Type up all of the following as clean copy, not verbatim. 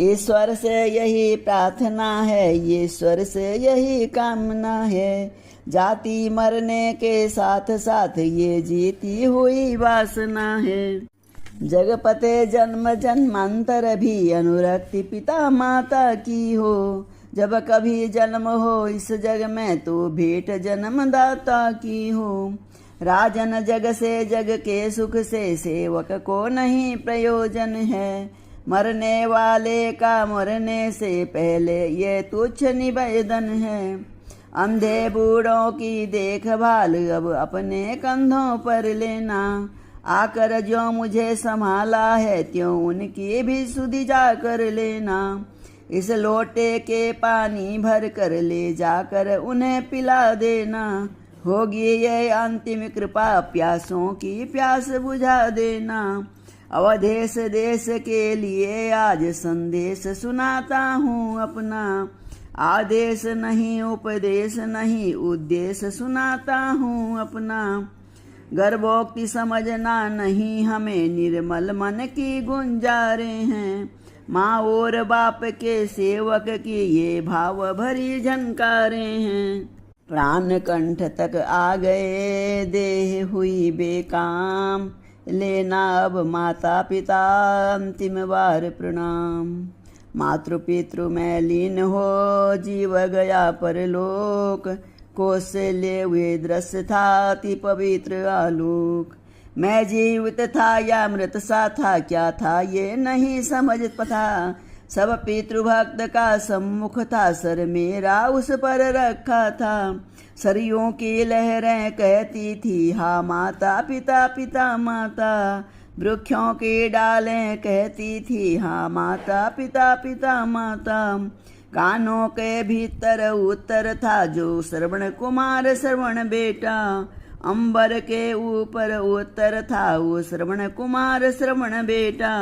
ईश्वर से यही प्रार्थना है, ईश्वर से यही कामना है। जाति मरने के साथ साथ ये जीती हुई वासना है। जगपते जन्म जन्मांतर भी अनुरक्ति पिता माता की हो। जब कभी जन्म हो इस जग में तो भेंट जन्मदाता की हो। राजन जग से जग के सुख से सेवक को नहीं प्रयोजन है। मरने वाले का मरने से पहले ये तुच्छ निवेदन है। अंधे बूढ़ों की देखभाल अब अपने कंधों पर लेना। आकर जो मुझे संभाला है त्यों उनकी भी सुधि जाकर लेना। इस लोटे के पानी भर कर ले जाकर उन्हें पिला देना। होगी ये अंतिम कृपा प्यासों की प्यास बुझा देना। अवधेश देश के लिए आज संदेश सुनाता हूँ अपना। आदेश नहीं उपदेश नहीं उद्देश्य सुनाता हूँ अपना। गर्भोक्ति समझना नहीं हमें निर्मल मन की गुंजारे हैं। माँ और बाप के सेवक की ये भाव भरी झनकारे हैं। प्राण कंठ तक आ गए देह हुई बेकाम। लेना अब माता पिता अंतिम बार प्रणाम। मातृ पितृ में लीन हो जीव गया परलोक। कौशल्य वे दृश्य था अति पवित्र आलोक। मैं जीवित था या मृत सा था क्या था ये नहीं समझ पता। सब पितृभक्त का सम्मुख था सर मेरा उस पर रखा था। सरियों की लहरें कहती थी हाँ माता पिता पिता माता। वृक्षों की डालें कहती थी हाँ माता पिता पिता माता। कानों के भीतर उत्तर था जो श्रवण कुमार श्रवण बेटा। अंबर के ऊपर उत्तर था वो श्रवण कुमार श्रवण बेटा।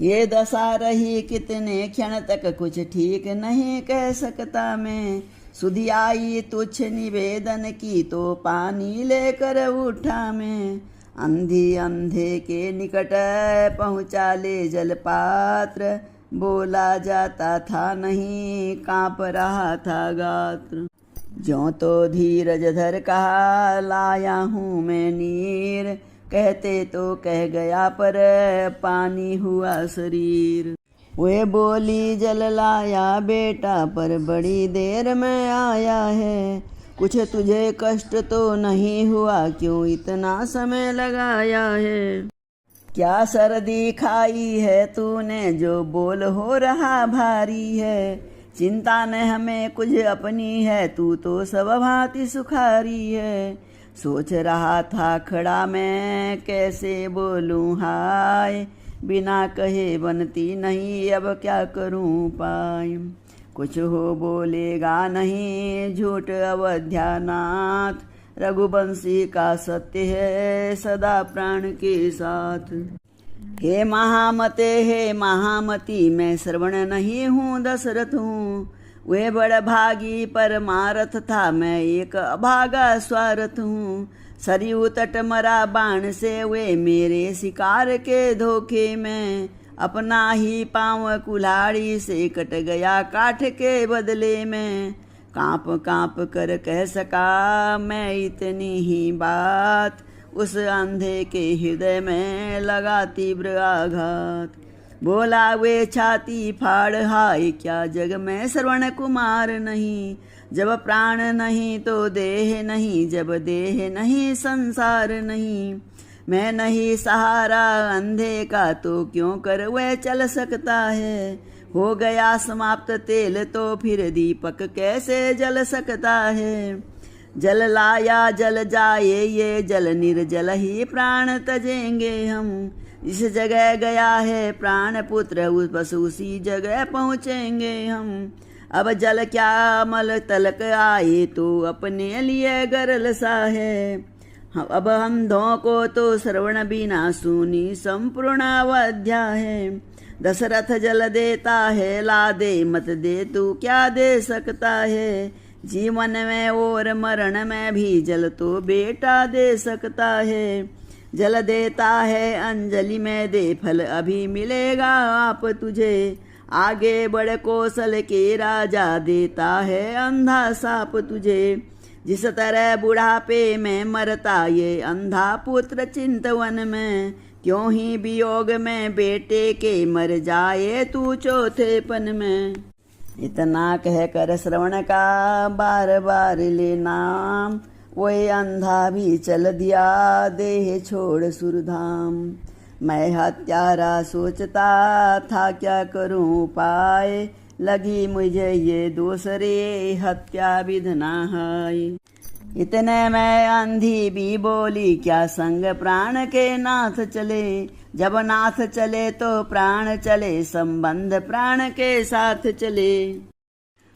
ये दशा रही कितने क्षण तक कुछ ठीक नहीं कह सकता मैं। सुधि आई तुच्छ निवेदन की तो पानी लेकर उठा मैं। अंधी अंधे के निकट पहुँचा ले जल पात्र। बोला जाता था नहीं कांप रहा था गात्र। ज्यों तो धीरज धर कहा लाया हूँ मैं नीर। कहते तो कह गया पर पानी हुआ शरीर। वे बोली जल लाया बेटा पर बड़ी देर में आया है। कुछ तुझे कष्ट तो नहीं हुआ क्यों इतना समय लगाया है। क्या सर्दी खाई है तूने जो बोल हो रहा भारी है। चिंता न हमें कुछ अपनी है तू तो सब भांति सुखारी है। सोच रहा था खड़ा मैं कैसे बोलूं हाय। बिना कहे बनती नहीं अब क्या करूं पाय। कुछ हो बोलेगा नहीं झूठ अवध्यानाथ। रघुवंशी का सत्य है सदा प्राण के साथ। हे महामती मैं श्रवण नहीं हूँ दशरथ हूँ। वे बड़ भागी परमारथ था मैं एक अभागा स्वार्थ हूँ। सरयू तट मरा बाण से वे मेरे शिकार के धोखे में। अपना ही पाँव कुल्हाड़ी से कट गया काठ के बदले में। कांप कांप कर कह सका मैं इतनी ही बात। उस अंधे के हृदय में लगा तीव्र आघात। बोला वे छाती फाड़ हाय क्या जग में श्रवण कुमार नहीं। जब प्राण नहीं तो देह नहीं जब देह नहीं संसार नहीं। मैं नहीं सहारा अंधे का तो क्यों कर वह चल सकता है। हो गया समाप्त तेल तो फिर दीपक कैसे जल सकता है। जल लाया जल जाए ये जल निर्जल ही प्राण तजेंगे हम। इस जगह गया है प्राण पुत्र उस बस उसी जगह पहुँचेंगे हम। अब जल क्या मल तलक आए तो अपने लिए गरल सा है। अब अंधों को तो श्रवण बिना सुनी संपूर्ण अवध्या है। दशरथ जल देता है ला दे मत दे तू क्या दे सकता है। जीवन में और मरण में भी जल तो बेटा दे सकता है। जल देता है अंजलि में दे फल अभी मिलेगा आप तुझे। आगे बढ़ कौशल के राजा, देता है अंधा साप तुझे। जिस तरह बुढ़ापे में मरता ये अंधा पुत्र चिंतवन में, क्यों ही वियोग में बेटे के मर जाए तू चौथेपन में। इतना कह कर श्रवण का बार बार ले नाम, वही अंधा भी चल दिया देह छोड़ सुरधाम। मैं हत्यारा सोचता था क्या करूं उपाय, लगी मुझे ये दूसरे हत्या विधना है। इतने में अंधी भी बोली, क्या संग प्राण के नाथ चले। जब नाथ चले तो प्राण चले, संबंध प्राण के साथ चले।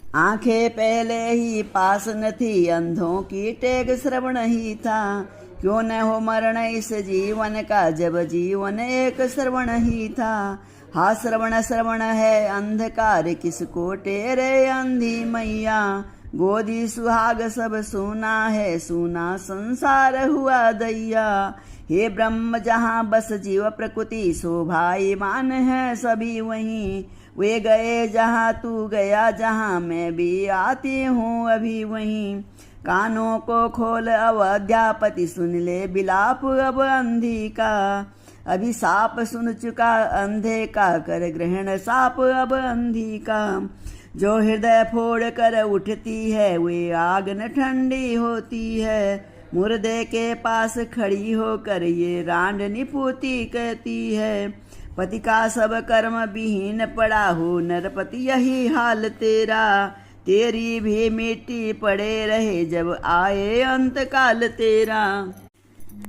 आंखें पहले ही पास न थी, अंधों की टेक श्रवण ही था। क्यों न हो मरण इस जीवन का, जब जीवन एक श्रवण ही था। हा श्रवण श्रवण है अंधकार, किसको टेरे अंधी मैया। गोदी सुहाग सब सुना है, सुना संसार हुआ दैया। हे ब्रह्म जहाँ बस जीव प्रकृति, शोभायमान है सभी वहीं। वे गए जहाँ तू गया, जहाँ मैं भी आती हूँ अभी वहीं। कानों को खोल अवध्यापति, सुन ले बिलाप अब अंधी का। अभी साप सुन चुका अंधे का, कर ग्रहण साप अब अंधी का। जो हृदय फोड़ कर उठती है, वे आग न ठंडी होती है। मुर्दे के पास खड़ी होकर ये रांड निपुती कहती है। पति का सब कर्म विहीन पड़ा हो नरपति, यही हाल तेरा। तेरी भी मिट्टी पड़े रहे, जब आए अंत काल तेरा।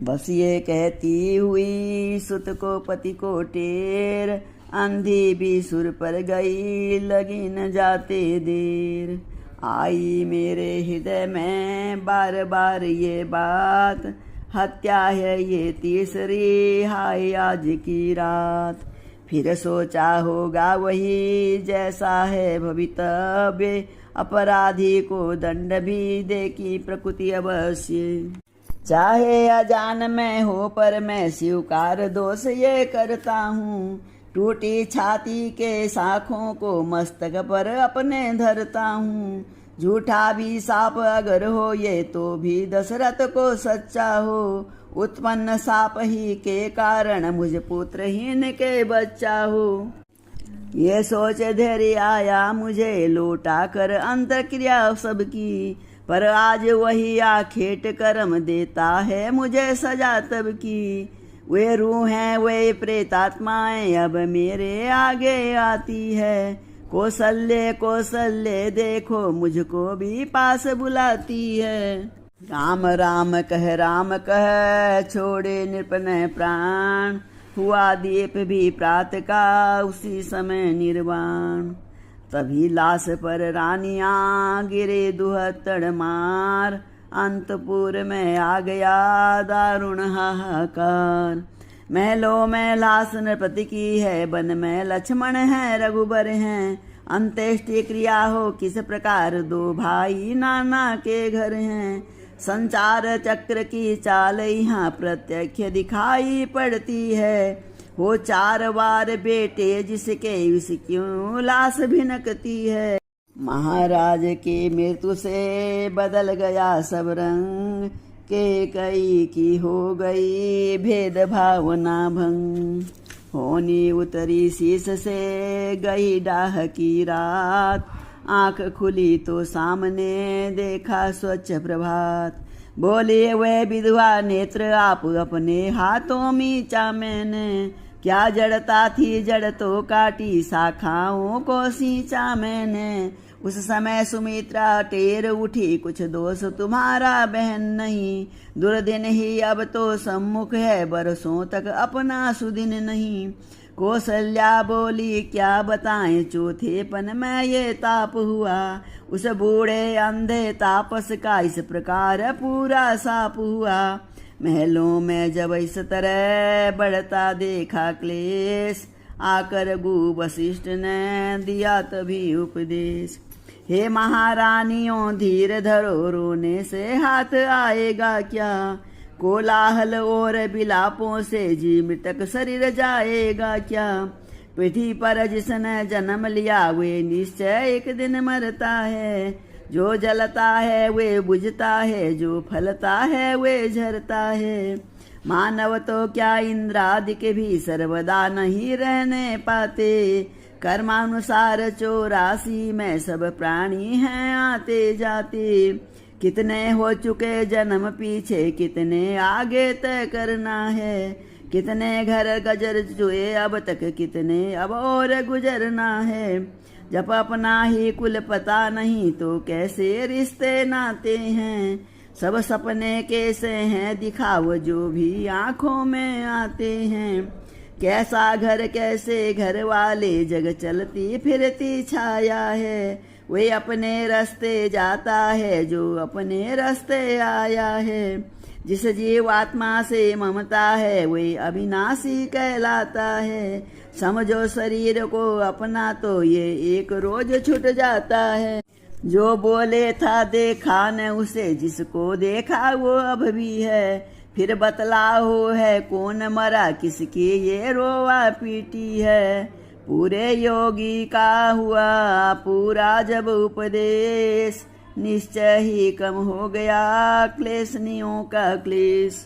बस ये कहती हुई सुत को पति को टेर, अंधी भी सुर पर गई लगी न जाते देर। आई मेरे हृदय में बार बार ये बात, हत्या है ये तीसरी हाय आज की रात। फिर सोचा होगा वही जैसा है भवितव्य, अपराधी को दंड भी देगी प्रकृति अवश्य। चाहे अजान में हो पर मैं स्वीकार दोष ये करता हूँ। टूटी छाती के शाखों को मस्तक पर अपने धरता हूँ। झूठा भी साप अगर हो ये तो भी दशरथ को सच्चा हो। उत्पन्न साप ही के कारण मुझ पुत्रहीन के बच्चा हो। ये सोच धैर्य आया मुझे लौटा कर अंतर्क्रिया सबकी। पर आज वही आखेट कर्म देता है मुझे सजा तब की। वे रूह हैं वे प्रेतात्माएं अब मेरे आगे आती है। कौशल्य कौशल्य देखो मुझको भी पास बुलाती है। राम राम कह छोड़े नृपन प्राण। हुआ दीप भी प्रात का उसी समय निर्वाण। तभी लाश पर रानियां गिरे दुहत्तड़ मार। अंतपुर में आ गया दारुण हाहाकार। महलों में लाश नृपति की है, वन में लक्ष्मण है रघुबर हैं। अंत्येष्टि क्रिया हो किस प्रकार, दो भाई नाना के घर हैं। संचार चक्र की चाल यहाँ प्रत्यक्ष दिखाई पड़ती है। हो 4 बार बेटे जिसके उस क्यों लाश भिनकती है। महाराज की मृत्यु से बदल गया सब रंग। के कई की हो गई भेद भावना भंग। होनी उतरी शीश से गई डाह की रात। आंख खुली तो सामने देखा स्वच्छ प्रभात। बोले वे विधवा नेत्र आप अपने हाथों मीचा मैंने। क्या जड़ता थी जड़ तो काटी शाखाओं को सींचा मैंने। उस समय सुमित्रा टेर उठी कुछ दोष तुम्हारा बहन नहीं। दुर्दिन ही अब तो सम्मुख है बरसों तक अपना सुदिन नहीं। कौशल्या बोली क्या बताएं चौथेपन में ये ताप हुआ। उस बूढ़े अंधे तापस का इस प्रकार पूरा साप हुआ। महलों में जब इस तरह बढ़ता देखा क्लेश। आकर गु वशिष्ठ ने दिया तभी उपदेश। हे महारानियों धीर धरो रोने से हाथ आएगा क्या। कोलाहल और बिलापों से जी मृतक शरीर जाएगा क्या। पृथ्वी पर जिसने जन्म लिया वे निश्चय एक दिन मरता है। जो जलता है वे बुझता है, जो फलता है वे झरता है। मानव तो क्या इंद्र आदि के भी सर्वदा नहीं रहने पाते। कर्मानुसार 84 में सब प्राणी हैं आते जाते। कितने हो चुके जन्म पीछे, कितने आगे तय करना है। कितने घर गजर जुए अब तक, कितने अब और गुजरना है। जब अपना ही कुल पता नहीं तो कैसे रिश्ते नाते हैं। सब सपने कैसे हैं दिखाव जो भी आंखों में आते हैं। कैसा घर कैसे घर वाले, जग चलती फिरती छाया है। वे अपने रास्ते जाता है जो अपने रास्ते आया है। जिस जीवात्मा से ममता है वे अविनाशी कहलाता है। समझो शरीर को अपना तो ये एक रोज छूट जाता है। जो बोले था देखा न उसे, जिसको देखा वो अब भी है। फिर बतलाओ है कौन मरा, किसकी ये रोवा पीटी है। पूरे योगी का हुआ पूरा जब उपदेश, निश्चय ही कम हो गया क्लेशनियों का क्लेश।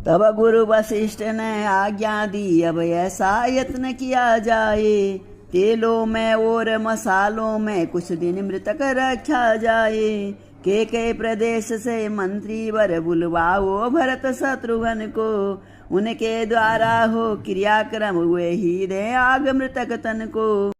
तब गुरु वशिष्ठ ने आज्ञा दी अब ऐसा यत्न किया जाए। तेलों में और मसालों में कुछ दिन मृतक रखा जाए। के प्रदेश से मंत्री वर बुलवाओ भरत शत्रुघ्न को। उनके द्वारा हो क्रियाक्रम वे ही दे आग मृतक तन को।